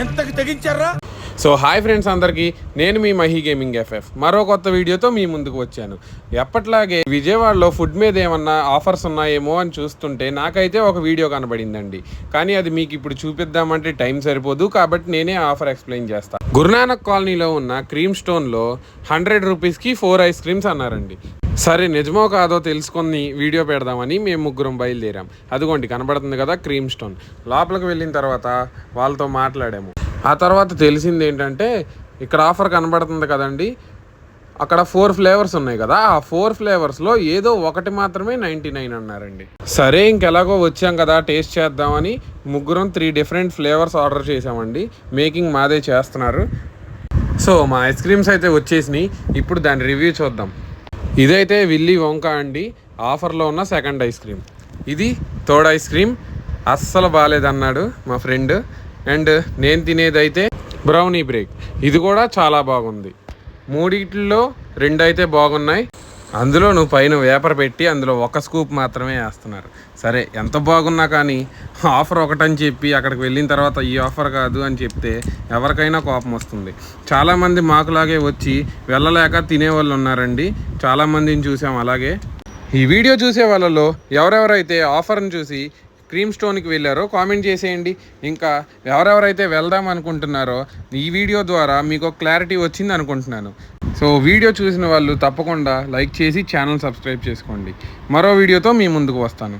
ఎంతకి తెగించారా? So hi friends అందరికీ, నేను మీ మహి గేమింగ్ ఎఫ్ఎఫ్ మరో కొత్త వీడియోతో మీ ముందుకు వచ్చాను. ఎప్పట్లాగే విజయవాడలో ఫుడ్ మీద ఏమన్నా ఆఫర్స్ ఉన్నాయేమో అని చూస్తుంటే నాకైతే ఒక వీడియో కనబడిందండి. కానీ అది మీకు ఇప్పుడు చూపిద్దామంటే టైం సరిపోదు, కాబట్టి నేనే ఆఫర్ ఎక్స్ప్లెయిన్ చేస్తాను. గురునానక్ కాలనీలో ఉన్న క్రీమ్ స్టోన్లో 100 రూపీస్కి 4 ఐస్ క్రీమ్స్ అన్నారండి. సరే నిజమో కాదో తెలుసుకొని వీడియో పెడదామని మేము ముగ్గురం బయలుదేరాం. అదిగోండి కనబడుతుంది కదా క్రీమ్ స్టోన్. లోపలికి వెళ్ళిన తర్వాత వాళ్ళతో మాట్లాడాము. ఆ తర్వాత తెలిసింది ఏంటంటే, ఇక్కడ ఆఫర్ కనబడుతుంది కదండి, అక్కడ 4 ఫ్లేవర్స్ ఉన్నాయి కదా, ఆ 4 ఫ్లేవర్స్లో ఏదో ఒకటి మాత్రమే 99 అన్నారండి. సరే ఇంకెలాగో వచ్చాం కదా టేస్ట్ చేద్దామని ముగ్గురం 3 డిఫరెంట్ ఫ్లేవర్స్ ఆర్డర్ చేసామండి. మేకింగ్ మాదే చేస్తున్నారు. సో మా ఐస్ క్రీమ్స్ అయితే వచ్చేసినాయి. ఇప్పుడు దాని రివ్యూ చూద్దాం. ఇదైతే విల్లీ వంకా అండి, ఆఫర్లో ఉన్న సెకండ్ ఐస్ క్రీమ్. ఇది థర్డ్ ఐస్ క్రీమ్. అస్సలు బాగాలేదన్నాడు మా ఫ్రెండ్. అండ్ నేను తినేదైతే బ్రౌనీ బ్రేక్. ఇది కూడా చాలా బాగుంది. మూడిట్లో 2 అయితే బాగున్నాయి. అందులో నువ్వు పైన వేపర్ పెట్టి అందులో 1 స్కూప్ మాత్రమే వేస్తున్నారు. సరే ఎంత బాగున్నా కానీ ఆఫర్ ఒకటని చెప్పి అక్కడికి వెళ్ళిన తర్వాత ఈ ఆఫర్ కాదు అని చెప్తే ఎవరికైనా కోపం వస్తుంది. చాలామంది మాకులాగే వచ్చి వెళ్ళలేక తినేవాళ్ళు ఉన్నారండి. చాలామందిని చూసాం. అలాగే ఈ వీడియో చూసే వాళ్ళలో ఎవరెవరైతే ఆఫర్ని చూసి క్రీమ్ స్టోన్కి వెళ్ళారో కామెంట్ చేసేయండి. ఇంకా ఎవరెవరైతే వెళ్దాం అనుకుంటున్నారో ఈ వీడియో ద్వారా మీకు క్లారిటీ వచ్చింది అనుకుంటున్నాను. సో వీడియో చూసిన వాళ్ళు తప్పకుండా లైక్ చేసి ఛానల్ సబ్స్క్రైబ్ చేసుకోండి. మరో వీడియోతో మీ ముందుకు వస్తాను.